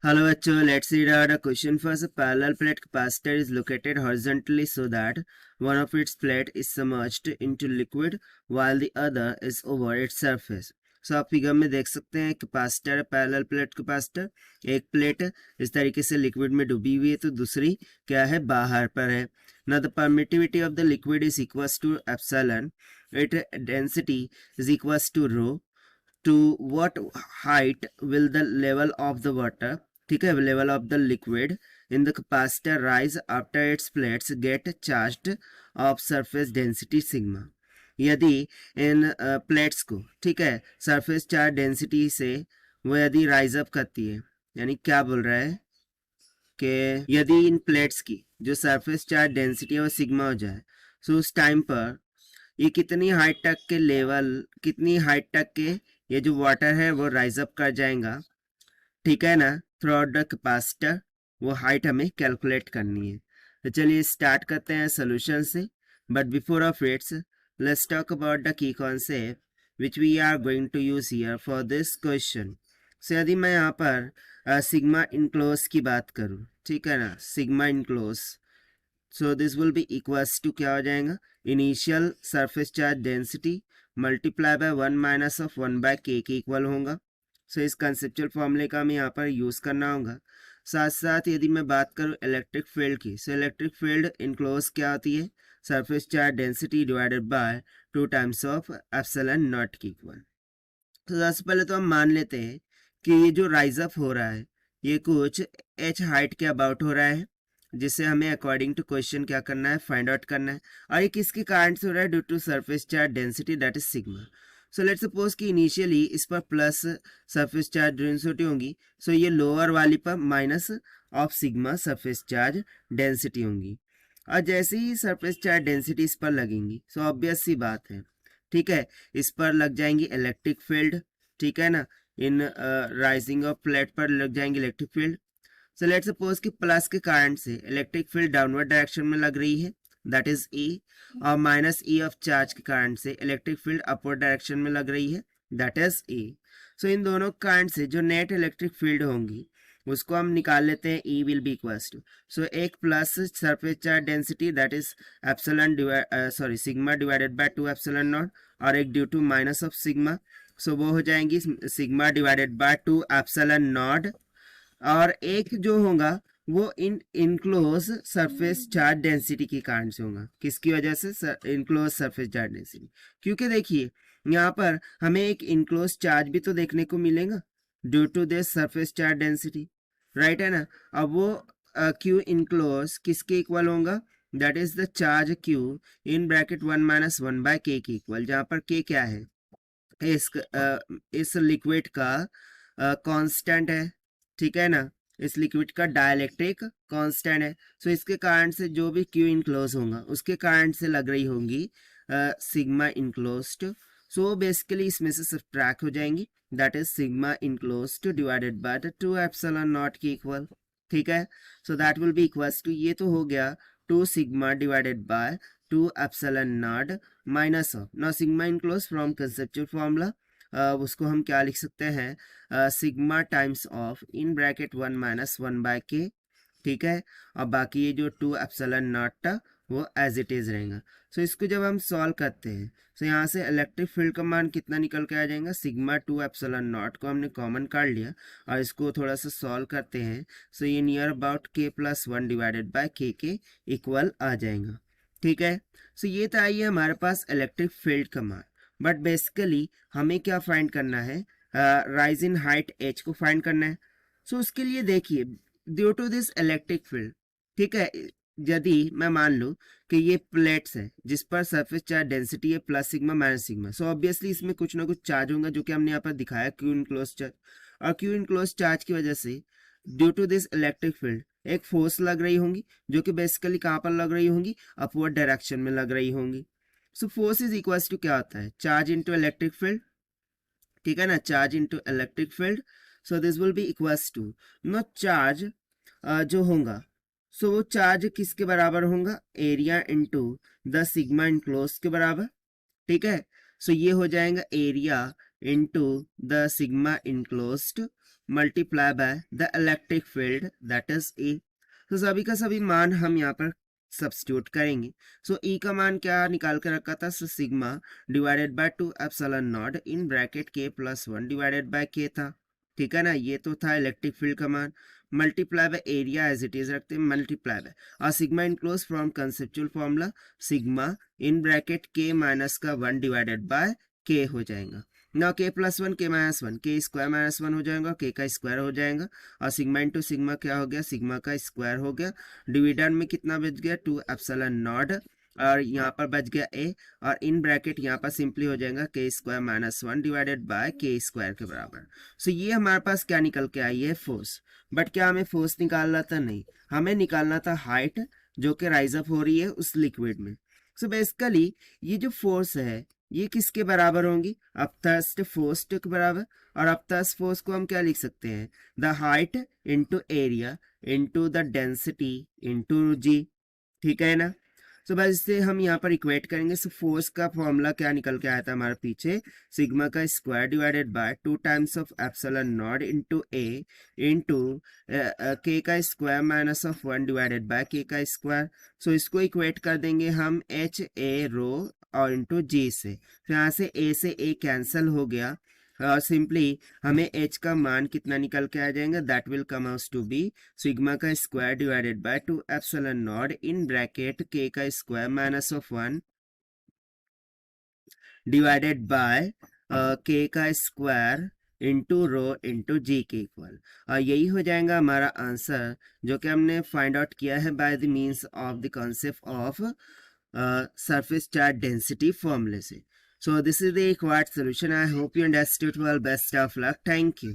Hello बच्चों, let's read out a question first. A parallel plate capacitor is located horizontally so that one of its plate is submerged into liquid while the other is over its surface. So आप figure में देख सकते हैं capacitor है, parallel plate capacitor. एक plate इस तरीके से लिक्विड में डूबी हुई है तो दूसरी क्या है, बाहर पर है. Now the permittivity of the liquid is equals to epsilon. Its density is equals to rho. To what height will the level of the water, ठीक है, level of the liquid in the capacitor rise after its plates get charged of surface density sigma. यदि इन plates को, ठीक है, surface charge density से वो यदि rise up करती है, यानी क्या बोल रहा है कि यदि इन प्लेट्स की जो सरफेस चार्ज डेंसिटी है वो सिग्मा हो जाए, सो उस टाइम पर ये कितनी हाइट तक के लेवल, कितनी हाइट तक के ये जो वाटर है वो राइज अप कर जाएगा, ठीक है ना, थ्रू आउट द कैपेसिटर. वो हाइट हमें कैलकुलेट करनी है. तो चलिए स्टार्ट करते हैं सोल्यूशन से. But before of its let's talk about the key concept which we are going to use here for this question. So यदि मैं यहाँ पर सिग्मा इनक्लोज की बात करूँ, ठीक है ना, sigma enclose, so this will be equals to क्या हो जाएगा, initial surface charge density multiply by 1 minus of 1 by K equal होगा. सो इस कंसेप्चुअल फॉर्मूले का हमें यहाँ पर यूज़ करना होगा. साथ साथ यदि मैं बात करूँ इलेक्ट्रिक फील्ड की, सो इलेक्ट्रिक फील्ड इनक्लोज क्या होती है, surface charge density divided by 2 times of epsilon naught की इक्वल. तो सबसे पहले तो हम मान लेते हैं कि ये जो राइज अप हो रहा है ये कुछ h हाइट के अबाउट हो रहा है, जिसे हमें अकॉर्डिंग टू क्वेश्चन क्या करना है, फाइंड आउट करना है. और ये किसके कारण से हो रहा है, due to surface charge density that is sigma. So let's suppose कि इनिशियली इस पर प्लस सरफेस चार्ज डेंसिटी होगी, सो ये लोअर वाली पर minus of sigma surface charge density होंगी. और जैसे ही सरफेस चार्ज डेंसिटी इस पर लगेंगी, सो ऑब्वियस सी बात है, ठीक है, इस पर लग जाएंगी इलेक्ट्रिक फील्ड, ठीक है ना, इन राइजिंग ऑफ प्लेट पर लग जाएंगी electric field. So let's suppose कि प्लस के कारण से इलेक्ट्रिक फील्ड डाउनवर्ड डायरेक्शन में लग रही है, दैट इज ई, और माइनस ई ऑफ चार्ज के कारण से इलेक्ट्रिक फील्ड अपवर्ड डायरेक्शन में लग रही है, दैट इज ई. सो इन दोनों कारण से जो नेट इलेक्ट्रिक फील्ड होंगी उसको हम निकाल लेते हैं, E will be equals to, so एक plus surface charge density that is epsilon sigma divided by 2 epsilon naught, और एक due to minus of sigma, so वो हो जाएंगी sigma divided by 2 epsilon naught. और एक जो होगा वो इनक्लोज सरफेस चार्ज डेंसिटी के कारण से होगा. किसकी वजह से, इनक्लोज सरफेस चार्ज डेंसिटी. क्योंकि देखिए यहाँ पर हमें एक इनक्लोज चार्ज भी तो देखने को मिलेगा due to this surface charge density, right है ना. अब वो क्यू इनक्लोज किसके इक्वल होगा, that is the charge Q in bracket 1 minus 1 by K equal, जहाँ पर के क्या है, इस लिक्विड का कांस्टेंट है, ठीक है ना, इस लिक्विड का डाइलेक्ट्रिक कांस्टेंट है. सो इसके कारण से जो भी क्यू इनक्लोज होगा उसके कारण से लग रही होंगी सिग्मा इनक्लोज्ड. सो बेसिकली इसमें से सब्ट्रैक्ट हो जाएंगी, that is sigma enclosed divided by the 2 epsilon naught की इक्वल, ठीक है. So that will be equals to, ये तो हो गया 2 sigma divided by 2 epsilon naught minus of, now sigma enclose from conceptual formula, उसको हम क्या लिख सकते हैं, sigma times of in bracket 1 minus 1 by K, ठीक है. और बाकी ये जो 2 एप्सिलॉन नॉट था वो एज इट इज रहेगा. सो इसको जब हम सॉल्व करते हैं, सो यहाँ से इलेक्ट्रिक फील्ड का मान कितना निकल के आ जाएगा, सिग्मा 2 एप्सिलॉन नॉट को हमने कॉमन काट लिया और इसको थोड़ा सा सॉल्व करते हैं, सो ये नियर अबाउट के plus 1 divided bye K equal आ जाएगा, ठीक है. सो ये तो आई है हमारे पास इलेक्ट्रिक फील्ड का मान. बट बेसिकली हमें क्या फाइंड करना है, राइज इन हाइट एच को फाइंड करना है. सो उसके लिए देखिए due to this electric field, ठीक है, यदि मैं मान लूँ कि ये प्लेट्स है जिस पर सरफेस चार्ज डेंसिटी है plus sigma minus sigma, so obviously इसमें कुछ ना कुछ चार्ज होगा जो कि हमने यहाँ पर दिखाया क्यू इनक्लोज चार्ज. और क्यू इनक्लोज चार्ज की वजह से due to this electric field एक फोर्स लग रही होंगी, जो कि बेसिकली कहाँ पर लग रही होंगी, अपवर्ड डायरेक्शन में लग रही होंगी. So force is equals to क्या होता है, चार्ज इनटू इलेक्ट्रिक फील्ड, ठीक है ना, charge into electric field. So this will be equals to, no charge जो होगा, सो वो चार्ज किसके बराबर होगा, area into the sigma enclose के बराबर, ठीक है. सो ये हो जाएगा area into the sigma enclosed multiply by the electric field that is E। तो सभी का सभी मान हम यहाँ पर सब्स्टिट्यूट करेंगे। सो E का मान क्या निकाल के रखा था, so sigma divided by 2 epsilon naught in bracket K plus 1 divided by K था, ठीक है ना। ये तो था इलेक्ट्रिक फील्ड का मान। Multiply by area as it is रखते हैं, मल्टीप्लाई बाय और sigma enclose from conceptual formula sigma in bracket K minus का 1 डिवाइडेड बाय K हो जाएगा ना। K plus 1 K minus 1 K square minus 1 हो जाएगा, K का स्क्वायर हो जाएगा और सिग्मा इंटू सिग्मा क्या हो गया, सिग्मा का स्क्वायर हो गया। डिविडेंड में कितना बच गया, 2 एप्सिलॉन नॉट और यहाँ पर बच गया A और इन ब्रैकेट यहाँ पर सिंपली हो जाएगा K square minus 1 divided by K square के बराबर। सो ये हमारे पास क्या निकल के आई है, फोर्स। बट क्या हमें फोर्स निकालना था, नहीं, हमें निकालना था हाइट जो कि राइज अप हो रही है उस लिक्विड में। सो बेसिकली ये जो फोर्स है ये किसके बराबर होंगी, अपथर्स्ट फोर्स के बराबर। और अपथर्स्ट फोर्स को हम क्या लिख सकते हैं, the height into area into the density into g, ठीक है ना। सो बस इससे हम यहाँ पर इक्वेट करेंगे। सो फोर्स का फॉर्मूला क्या निकल के आया था हमारे पीछे, सिग्मा का square divided by 2 times of epsilon not into A into के का square minus of 1 divided bye के का स्क्वायर। सो इसको इक्वेट कर देंगे हम एच ए रो और इंटू जी से। तो यहाँ से ए से ए कैंसिल हो गया और सिंपली हमें h का मान कितना निकल के आ जाएगा, that will come out to be sigma का square divided by 2 epsilon naught in bracket k का square minus of 1 divided by k का square into rho into g के इक्वल। और यही हो जाएगा हमारा आंसर जो कि हमने फाइंड आउट किया है by the means of the concept of surface charge density formula से। So this is the required solution. I hope you understood well. Best of luck. Thank you.